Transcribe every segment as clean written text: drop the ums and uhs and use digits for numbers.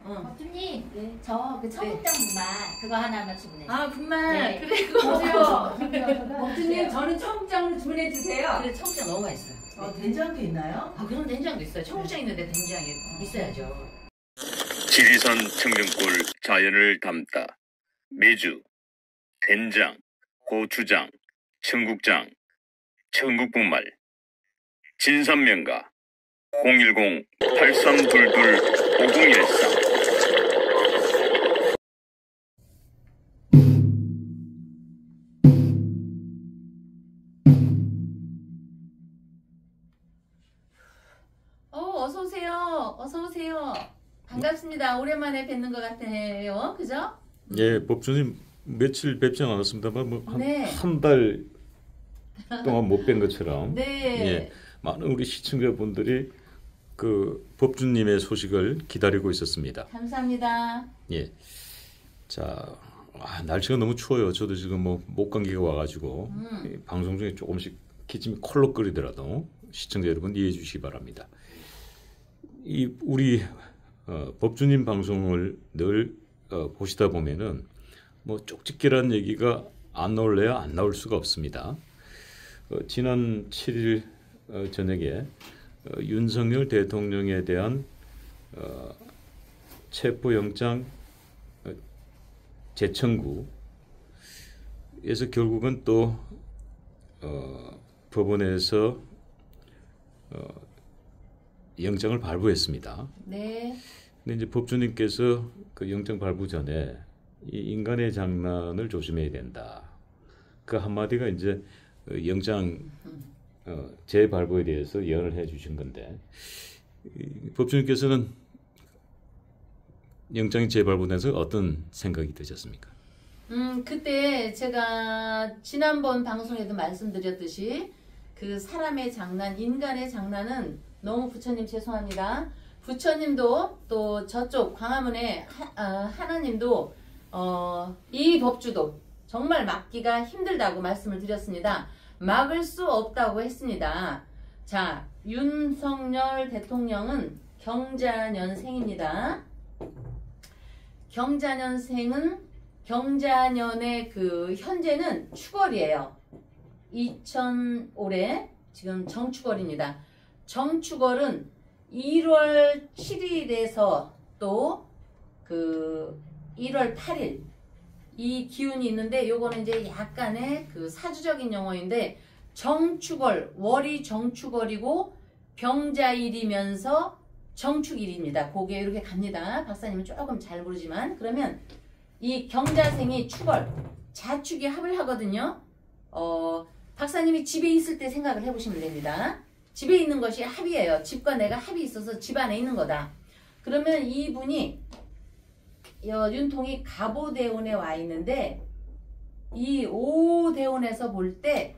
법주님, 네. 저 그 청국장 분말 그거 하나만 주문해. 아 분말. 네. 그래 보세요. 법주님 네. 저는 청국장을 주문해 주세요. 그래 청국장 너무 맛있어. 된장도 있나요? 아 그럼 된장도 있어요. 청국장 있는데 된장이 있어야죠. 지리산 청정골 자연을 담다 메주, 된장, 고추장, 청국장, 청국분말 진산명가 010-8322-5013 어서 오세요. 어서 오세요. 반갑습니다. 오랜만에 뵙는 것 같아요. 그죠? 예, 법주님 며칠 뵙지 않았습니다만 뭐 네. 한 달 동안 못 뵌 것처럼 네. 예, 많은 우리 시청자분들이 그 법주님의 소식을 기다리고 있었습니다. 감사합니다. 예, 자, 날씨가 너무 추워요. 저도 지금 뭐 목감기가 와가지고 방송 중에 조금씩 기침이 콜록 끓이더라도 시청자 여러분 이해해 주시기 바랍니다. 이 우리 법주님 방송을 늘 보시다 보면은 뭐 쪽집게라는 얘기가 안 나올래야 안 나올 수가 없습니다. 지난 7일 저녁에 윤석열 대통령에 대한 체포영장 재청구에서 결국은 또 법원에서 영장을 발부했습니다. 네. 근데 이제 법주님께서 그 영장 발부 전에 이 인간의 장난을 조심해야 된다. 그 한마디가 이제 영장 재발부에 대해서 예언을 해주신 건데 법주님께서는 영장이 재발부돼서 어떤 생각이 드셨습니까? 그때 제가 지난번 방송에도 말씀드렸듯이 그 사람의 장난, 인간의 장난은 너무 부처님 죄송합니다. 부처님도 또 저쪽 광화문에 하나님도 이 법주도 정말 막기가 힘들다고 말씀을 드렸습니다. 막을 수 없다고 했습니다. 자, 윤석열 대통령은 경자년생입니다. 경자년생은 경자년의 그 현재는 축월이에요. 2000올해 지금 정축월입니다. 정축월은 1월 7일에서 또 그 1월 8일 이 기운이 있는데 요거는 이제 약간의 그 사주적인 용어인데 정축월, 월이 정축월이고 병자일이면서 정축일입니다. 그게 이렇게 갑니다. 박사님은 조금 잘 모르지만 그러면 이 경자생이 축월, 자축이 합을 하거든요. 박사님이 집에 있을 때 생각을 해보시면 됩니다. 집에 있는 것이 합이에요. 집과 내가 합이 있어서 집 안에 있는 거다. 그러면 이분이 윤통이 갑오대운에 와 있는데 이 오대운에서 볼 때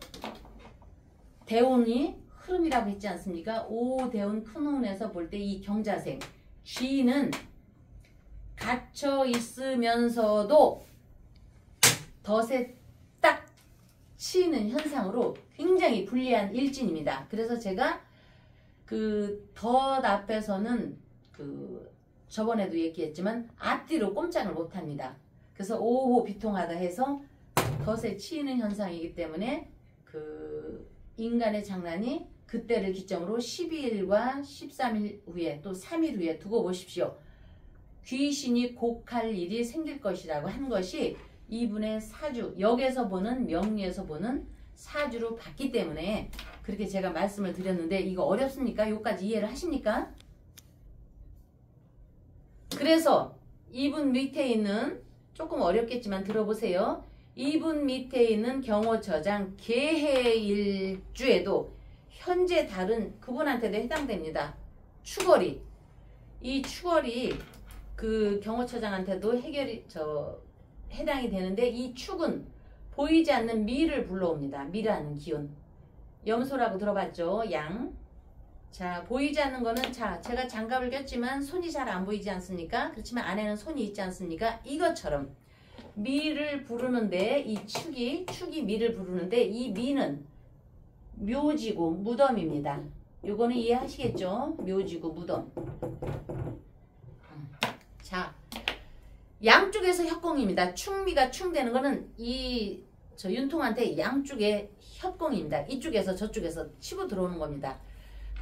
대운이 흐름이라고 했지 않습니까? 오대운 큰 운에서 볼 때 이 경자생 쥐는 갇혀 있으면서도 덫에 딱 치는 현상으로 굉장히 불리한 일진입니다. 그래서 제가 그 덫 앞에서는 그 저번에도 얘기했지만 앞뒤로 꼼짝을 못합니다. 그래서 5호 비통하다 해서 덫에 치이는 현상이기 때문에 그 인간의 장난이 그때를 기점으로 12일과 13일 후에 또 3일 후에 두고 보십시오. 귀신이 곡할 일이 생길 것이라고 한 것이 이분의 사주, 역에서 보는 명리에서 보는 사주로 봤기 때문에 그렇게 제가 말씀을 드렸는데 이거 어렵습니까? 여기까지 이해를 하십니까? 그래서 이분 밑에 있는 조금 어렵겠지만 들어보세요. 이분 밑에 있는 경호처장 개해일주에도 현재 다른 그분한테도 해당됩니다. 축월이 이 축월이 그 경호처장한테도 해당이 되는데 이 축은 보이지 않는 미를 불러옵니다. 미라는 기운. 염소라고 들어봤죠? 양. 자, 보이지 않는 거는 자, 제가 장갑을 꼈지만 손이 잘 안 보이지 않습니까? 그렇지만 안에는 손이 있지 않습니까? 이것처럼 미를 부르는데 이 축이 미를 부르는데 이 미는 묘지고 무덤입니다. 요거는 이해하시겠죠? 묘지고 무덤. 자, 양쪽에서 협공입니다. 충미가 충되는 거는 저 윤통한테 양쪽에 협공입니다. 이쪽에서 저쪽에서 치고 들어오는 겁니다.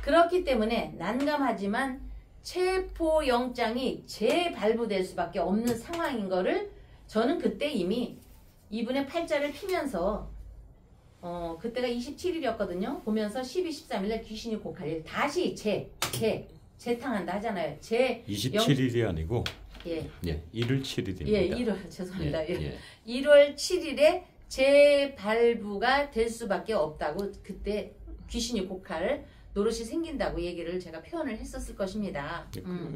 그렇기 때문에 난감하지만 체포영장이 재발부될 수밖에 없는 상황인 거를 저는 그때 이미 이분의 팔자를 피면서 그때가 27일이었거든요. 보면서 12, 13일에 귀신이 곡할 다시 재탕한다 하잖아요. 27일이 아니고 예. 1월 7일입니다. 예, 1월 죄송합니다. 예, 예. 1월 7일에 재발부가 될 수밖에 없다고 그때 귀신이 곡할 노릇이 생긴다고 얘기를 제가 표현을 했었을 것입니다.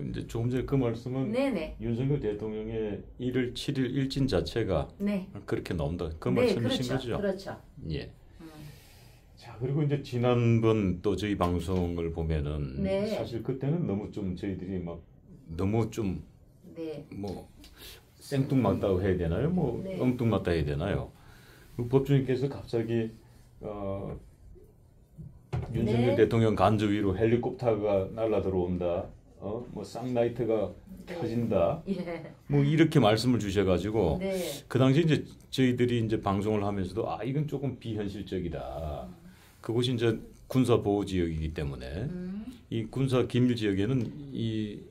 이제 조금 전에 그 말씀은 네네. 윤석열 대통령의 1월 7일 일진 자체가 네. 그렇게 나온다. 그 네, 말씀이신 그렇죠. 거죠? 그렇죠. 예. 자, 그리고 이제 지난번 또 저희 방송을 보면은 네. 사실 그때는 너무 좀 저희들이 막 너무 좀 뭐 생뚱맞다고 해야 되나요? 뭐 네. 엉뚱맞다 해야 되나요? 그 법주님께서 갑자기 윤석열 네. 대통령 간주 위로 헬리콥터가 날라 들어온다. 뭐 쌍라이트가 켜진다. 예. 뭐 이렇게 말씀을 주셔가지고 네. 그 당시 이제 저희들이 이제 방송을 하면서도 이건 조금 비현실적이다. 그곳이 이제 군사 보호 지역이기 때문에 이 군사 기밀 지역에는 이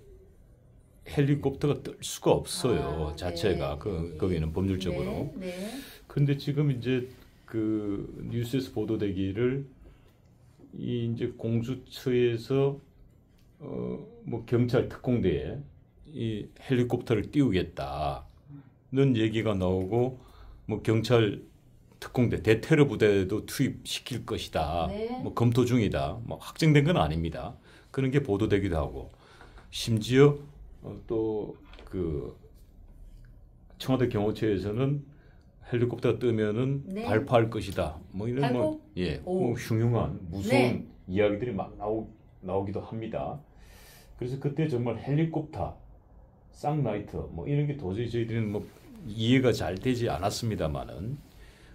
헬리콥터가 뜰 수가 없어요. 자체가 네. 거기는 법률적으로. 네. 그런데 지금 이제 그 뉴스에서 보도되기를 이 이제 공수처에서 뭐 경찰 특공대에 이 헬리콥터를 띄우겠다는 얘기가 나오고 뭐 경찰 특공대 대테러 부대도 투입시킬 것이다. 네. 뭐 검토 중이다. 뭐 확정된 건 아닙니다. 그런 게 보도되기도 하고 심지어 또 그 청와대 경호처에서는 헬리콥터가 뜨면은 네. 발포할 것이다. 뭐 이런 발포? 뭐 흉흉한 무서운 네. 이야기들이 막 나오기도 합니다. 그래서 그때 정말 헬리콥터, 쌍라이트 뭐 이런 게 도저히 저희들은 뭐 이해가 잘 되지 않았습니다만은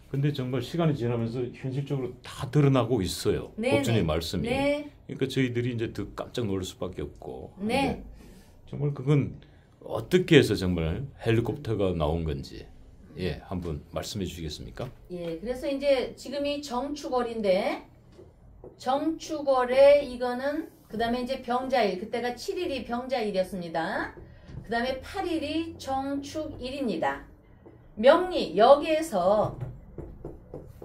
근데 정말 시간이 지나면서 현실적으로 다 드러나고 있어요. 네, 법전의 네. 말씀이. 네. 그러니까 저희들이 이제 더 깜짝 놀랄 수밖에 없고. 네. 정말 그건 어떻게 해서 정말 헬리콥터가 나온 건지 한번 말씀해 주시겠습니까? 예, 그래서 이제 지금이 정축월인데 정축월에 이거는 그 다음에 이제 병자일 그때가 7일이 병자일이었습니다. 그 다음에 8일이 정축일입니다. 명리 여기에서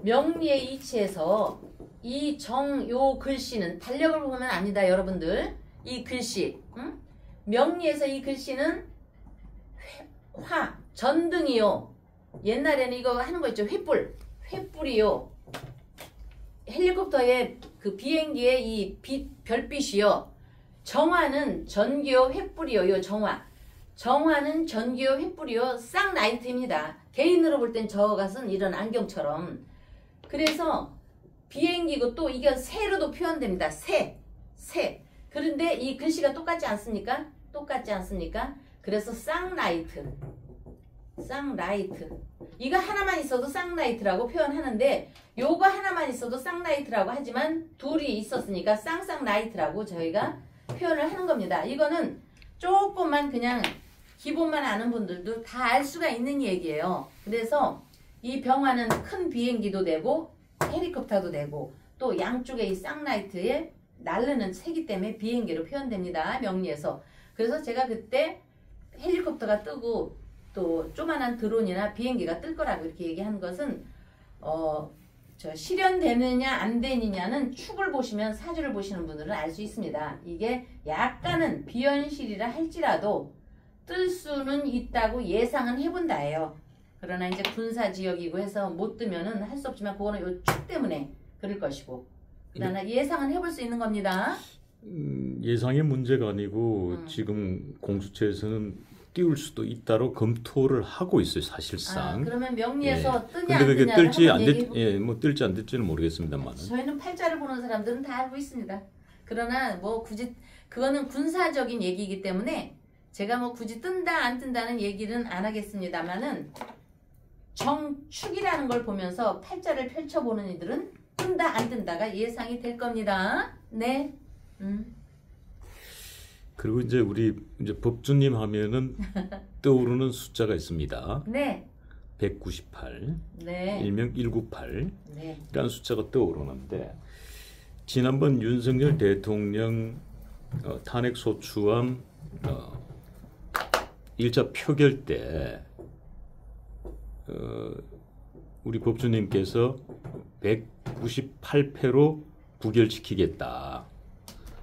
명리의 이치에서 이 요 글씨는 달력을 보면 압니다, 여러분들. 이 글씨, 명리에서 이 글씨는 전등이요. 옛날에는 이거 하는 거 있죠, 횃불이요. 헬리콥터의 그 비행기의 이 별빛이요. 정화는 전기요, 횃불이요. 정화는 전기요, 횃불이요. 쌍라이트입니다. 개인으로 볼 땐 저것은 이런 안경처럼. 그래서 비행기고 또 이게 새로도 표현됩니다. 새. 그런데 이 글씨가 똑같지 않습니까? 그래서 쌍라이트. 이거 하나만 있어도 쌍라이트라고 표현하는데 요거 하나만 있어도 쌍라이트라고 하지만 둘이 있었으니까 쌍쌍라이트라고 저희가 표현을 하는 겁니다. 이거는 조금만 그냥 기본만 아는 분들도 다 알 수가 있는 얘기예요. 그래서 이 병화는 큰 비행기도 되고 헬리콥터도 되고 또 양쪽에 이 쌍라이트에 날르는 새기 때문에 비행기로 표현됩니다. 명리에서. 그래서 제가 그때 헬리콥터가 뜨고 또 조만한 드론이나 비행기가 뜰 거라고 이렇게 얘기한 것은 실현되느냐 안 되느냐는 축을 보시면 사주를 보시는 분들은 알 수 있습니다. 이게 약간은 비현실이라 할지라도 뜰 수는 있다고 예상은 해본다예요. 그러나 이제 군사지역이고 해서 못 뜨면은 할 수 없지만 그거는 요 축 때문에 그럴 것이고 그러나 예상은 해볼 수 있는 겁니다. 예상의 문제가 아니고 지금 공수처에서는 띄울 수도 있다로 검토를 하고 있어요, 사실상. 그러면 명리에서 뜨냐 근데 안 그게 뜨냐를 뜰지 한번 안 얘기해 될지, 뭐 뜰지 안 될지는 모르겠습니다만. 저희는 팔자를 보는 사람들은 다 알고 있습니다. 그러나 뭐 굳이 그거는 군사적인 얘기이기 때문에 제가 뭐 굳이 뜬다 안 뜬다는 얘기는 안 하겠습니다만은 정축이라는 걸 보면서 팔자를 펼쳐보는 이들은 뜬다 안 뜬다가 예상이 될 겁니다. 네. 그리고 이제 우리 이제 법주님 하면은 떠오르는 숫자가 있습니다. 네. 198, 네. 일명 198이라는 네. 숫자가 떠오르는데 지난번 윤석열 대통령 탄핵 소추안 1차 표결 때 우리 법주님께서 198패로 부결시키겠다.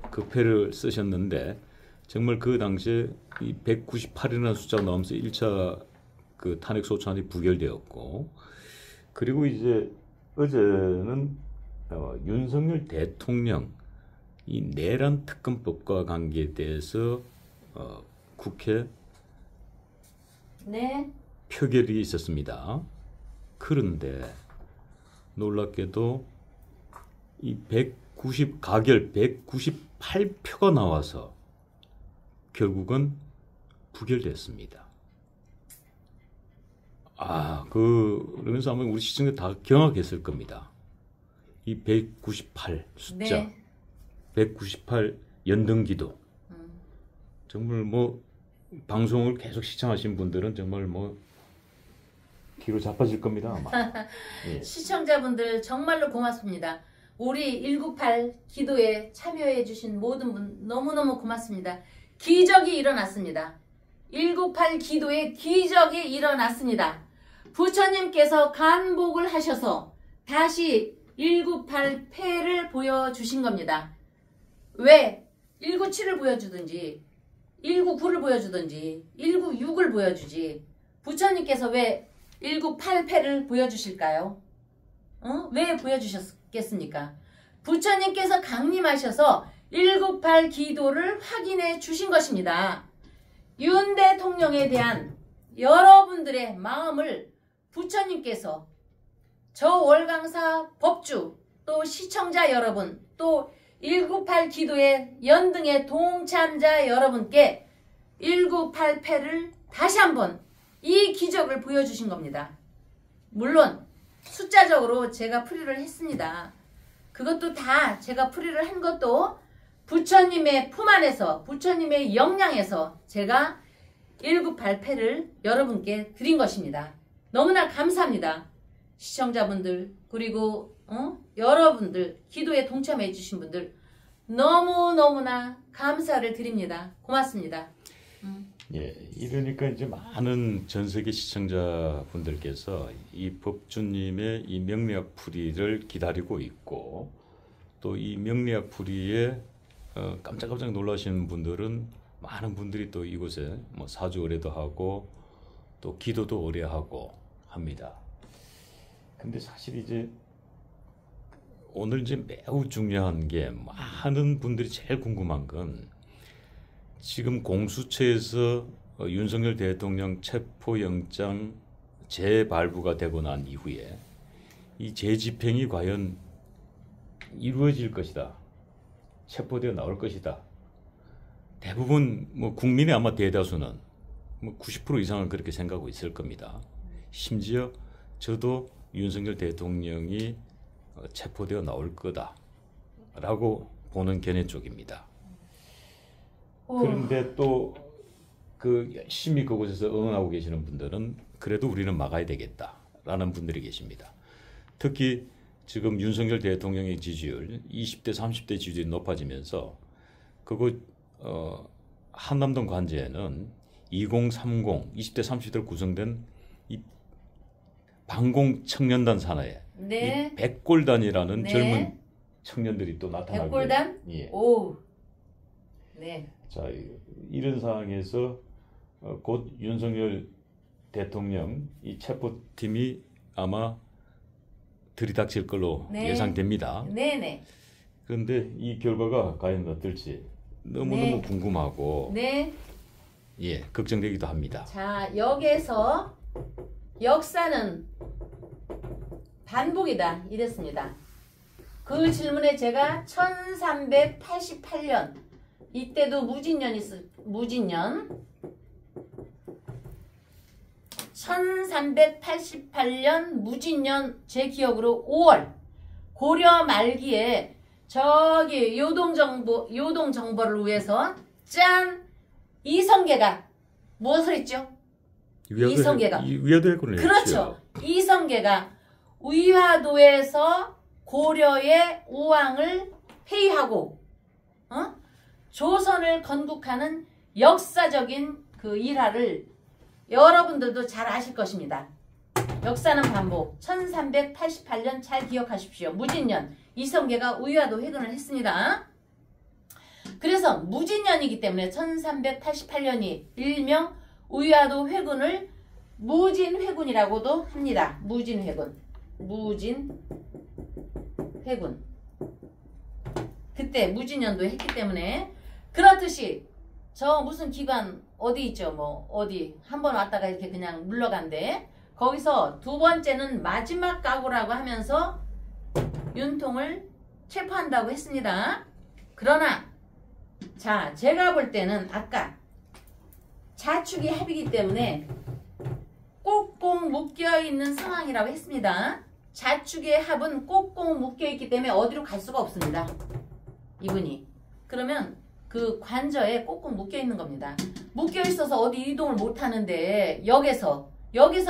그 패를 쓰셨는데 정말 그 당시에 이 198이라는 숫자가 나오면서 1차 그 탄핵 소추안이 부결되었고 그리고 이제 어제는 윤석열 대통령 이 내란 특검법과 관계에 대해서 국회 네. 표결이 있었습니다. 그런데 놀랍게도 이 가결 198표가 나와서 결국은 부결됐습니다. 그러면서 아마 우리 시청자 다 경악했을 겁니다. 이 198 숫자, 네. 198 연등기도 정말 뭐 방송을 계속 시청하신 분들은 정말 뭐 뒤로 자빠질 겁니다 아마. 예. 시청자분들 정말로 고맙습니다. 우리 198 기도에 참여해 주신 모든 분 너무너무 고맙습니다. 기적이 일어났습니다. 198 기도에 기적이 일어났습니다. 부처님께서 간복을 하셔서 다시 198 패를 보여주신 겁니다. 왜 197을 보여주든지 199를 보여주든지 196을 보여주지 부처님께서 왜 198 패를 보여주실까요? 왜 보여주셨겠습니까? 부처님께서 강림하셔서 198 기도를 확인해 주신 것입니다. 윤 대통령에 대한 여러분들의 마음을 부처님께서 저 월강사 법주 또 시청자 여러분 또 198 기도의 연등의 동참자 여러분께 198 패를 다시 한번 이 기적을 보여주신 겁니다. 물론 숫자적으로 제가 풀이를 했습니다. 그것도 다 제가 풀이를 한 것도 부처님의 품 안에서 부처님의 역량에서 제가 198 패를 여러분께 드린 것입니다. 너무나 감사합니다. 시청자분들 그리고 여러분들 기도에 동참해 주신 분들 너무너무나 감사를 드립니다. 고맙습니다. 예, 이러니까 이제 많은 전 세계 시청자분들께서 이 법주님의 이 명리학 풀이를 기다리고 있고 또 이 명리학 풀이에 깜짝깜짝 놀라시는 분들은 많은 분들이 또 이곳에 뭐 사주 의뢰도 하고 또 기도도 의뢰하고 합니다. 근데 사실 이제 오늘 이제 매우 중요한 게 많은 분들이 제일 궁금한 건 지금 공수처에서 윤석열 대통령 체포영장 재발부가 되고 난 이후에 이 재집행이 과연 이루어질 것이다. 체포되어 나올 것이다. 대부분 뭐 국민의 아마 대다수는 뭐 90% 이상은 그렇게 생각하고 있을 겁니다. 심지어 저도 윤석열 대통령이 체포되어 나올 거다라고 보는 견해 쪽입니다. 그런데 또 그 열심히 그곳에서 응원하고 계시는 분들은 그래도 우리는 막아야 되겠다라는 분들이 계십니다. 특히 지금 윤석열 대통령의 지지율 20대 30대 지지율이 높아지면서 그곳 한남동 관제에는 2030 20대 30대로 구성된 이 방공 청년단 산하에 네. 이 백골단이라는 네. 젊은 청년들이 또 나타나고 백골단? 예. 오. 네. 자, 이런 상황에서 곧 윤석열 대통령 이 체포팀이 아마 들이닥칠 걸로 네. 예상됩니다. 네네. 그런데 이 결과가 과연 어떨지 너무너무 네. 궁금하고 네. 예, 걱정되기도 합니다. 자, 여기에서 역사는 반복이다 이랬습니다. 그 질문에 제가 1388년 이때도 무진년 1388년 무진년 제 기억으로 5월 고려 말기에 저기 요동정보를 위해서 짠! 이성계가 무엇을 했죠? 이성계가. 위화도 해군을 그렇죠. 이성계가 위화도에서 고려의 우왕을 폐위하고 조선을 건국하는 역사적인 그 일화를 여러분들도 잘 아실 것입니다. 역사는 반복. 1388년 잘 기억하십시오. 무진년 이성계가 위화도 회군을 했습니다. 그래서 무진년이기 때문에 1388년이 일명 위화도 회군을 무진회군이라고도 합니다. 무진회군. 무진회군. 그때 무진년도 했기 때문에 그렇듯이 저 무슨 기관 어디 있죠? 뭐 어디 한번 왔다가 이렇게 그냥 물러간대. 거기서 두 번째는 마지막 각오라고 하면서 윤통을 체포한다고 했습니다. 그러나 자 제가 볼 때는 아까 자축이 합이기 때문에 꼭꼭 묶여있는 상황이라고 했습니다. 자축의 합은 꼭꼭 묶여있기 때문에 어디로 갈 수가 없습니다. 이분이. 그러면 그 관저에 꼭꼭 묶여있는 겁니다. 묶여있어서 어디 이동을 못하는데 여기서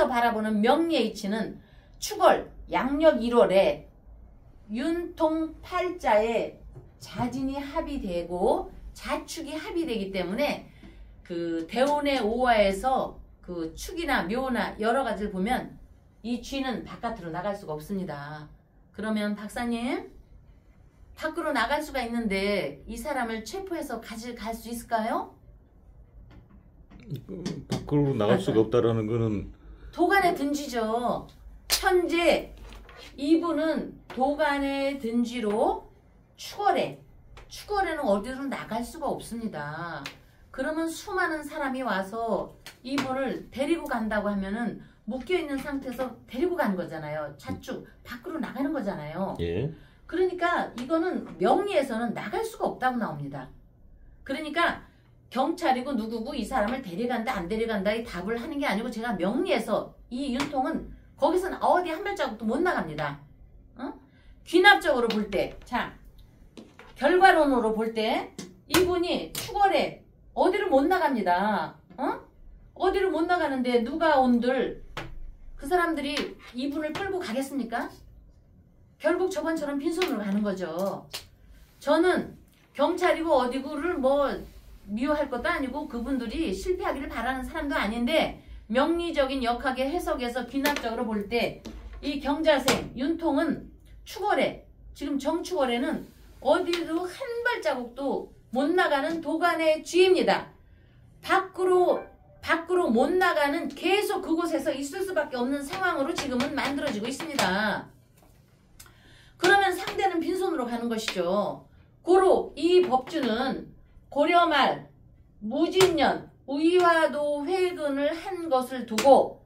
바라보는 명리의 이치는 축월 양력 1월에 윤통 팔자에 자진이 합이 되고 자축이 합이 되기 때문에 그 대운의 오화에서 그 축이나 묘나 여러 가지를 보면 이 쥐는 바깥으로 나갈 수가 없습니다. 그러면 박사님 밖으로 나갈 수가 있는데 이 사람을 체포해서 갈 수 있을까요? 밖으로 나갈 수가 없다라는 거는 도간에 든지죠. 현재 이분은 도간에 든지로 축월에는 어디로 나갈 수가 없습니다. 그러면 수많은 사람이 와서 이분을 데리고 간다고 하면은 묶여있는 상태에서 데리고 가는 거잖아요. 자축 밖으로 나가는 거잖아요. 예. 그러니까 이거는 명리에서는 나갈 수가 없다고 나옵니다. 그러니까 경찰이고 누구고 이 사람을 데려간다 안 데려간다 이 답을 하는 게 아니고 제가 명리에서 이 윤통은 거기서는 어디 한 발자국도 못 나갑니다. 귀납적으로 볼 때, 자 결과론으로 볼 때 이분이 축월에 어디를 못 나갑니다. 어디를 못 나가는데 누가 온들 그 사람들이 이분을 끌고 가겠습니까? 결국 저번처럼 빈손으로 가는 거죠. 저는 경찰이고 어디고를 뭐 미워할 것도 아니고 그분들이 실패하기를 바라는 사람도 아닌데 명리적인 역학의 해석에서 귀납적으로 볼 때 이 경자생 윤통은 축월에 지금 정축월에는 어디로 한 발자국도 못 나가는 도간의 쥐입니다. 밖으로 못 나가는 계속 그곳에서 있을 수밖에 없는 상황으로 지금은 만들어지고 있습니다. 그러면 상대는 빈손으로 가는 것이죠. 고로 이 법주는 고려말 무진년 위화도 회근을 한 것을 두고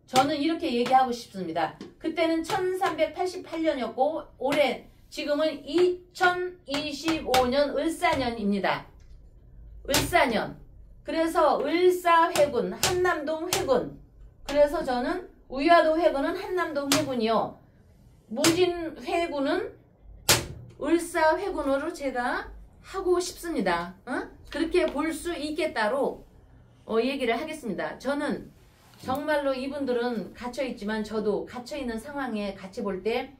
저는 이렇게 얘기하고 싶습니다. 그때는 1388년이었고 올해 지금은 2025년 을사년입니다. 을사년. 그래서 을사회군, 한남동 회군. 그래서 저는 위화도 회군은 한남동 회군이요. 무진회군은 을사회군으로 제가 하고 싶습니다. 그렇게 볼 수 있겠다로 얘기를 하겠습니다. 저는 정말로 이분들은 갇혀있지만 저도 갇혀있는 상황에 같이 볼 때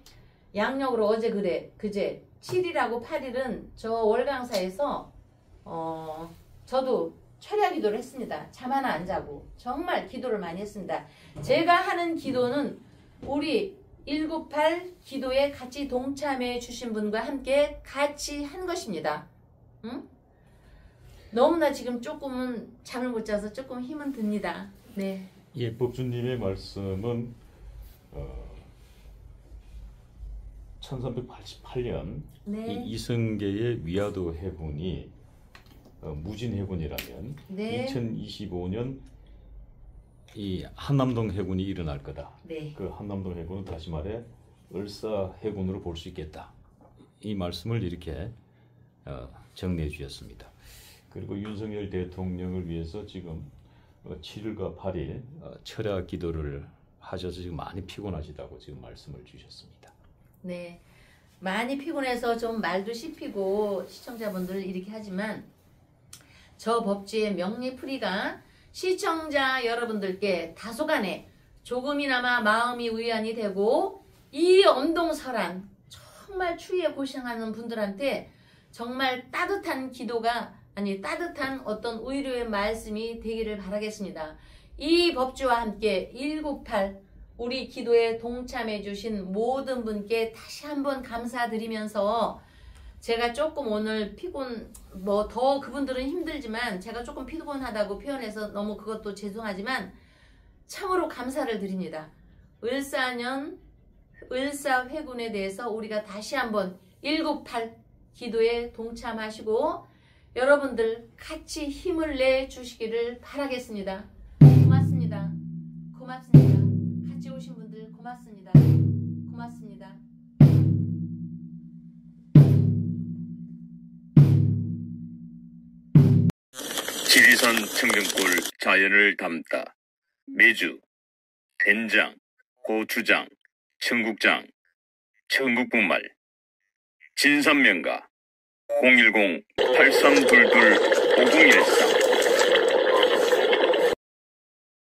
양력으로 어제 그제 7일하고 8일은 저 월강사에서 저도 철야 기도를 했습니다. 잠 하나 안 자고 정말 기도를 많이 했습니다. 제가 하는 기도는 우리 198 기도에 같이 동참해 주신 분과 함께 같이 한 것입니다. 너무나 지금 조금은 잠을 못 자서 조금 힘은 듭니다. 네. 예, 법주님의 말씀은 1388년 네. 이 이성계의 위화도 해군이 무진해군이라면 네. 2025년 이 한남동 해군이 일어날 거다. 네. 그 한남동 해군은 다시 말해 을사 해군으로 볼 수 있겠다. 이 말씀을 이렇게 정리해 주셨습니다. 그리고 윤석열 대통령을 위해서 지금 7일과 8일 철야 기도를 하셔서 지금 많이 피곤하시다고 지금 말씀을 주셨습니다. 네. 많이 피곤해서 좀 말도 씹히고 시청자분들 이렇게 하지만 저 법주의 명리풀이가 시청자 여러분들께 다소간에 조금이나마 마음이 위안이 되고 이 엄동설한 정말 추위에 고생하는 분들한테 정말 따뜻한 기도가 아니 따뜻한 어떤 위로의 말씀이 되기를 바라겠습니다. 이 법주와 함께 198 우리 기도에 동참해 주신 모든 분께 다시 한번 감사드리면서 제가 조금 오늘 피곤 뭐 더 그분들은 힘들지만 제가 조금 피곤하다고 표현해서 너무 그것도 죄송하지만 참으로 감사를 드립니다. 을사회군에 대해서 우리가 다시 한번 198 기도에 동참하시고 여러분들 같이 힘을 내 주시기를 바라겠습니다. 고맙습니다. 고맙습니다. 같이 오신 분들 고맙습니다. 고맙습니다. 지리산 청정골 자연을 담다. 매주 된장, 고추장, 청국장, 청국분말 진산명가 010-8322-5013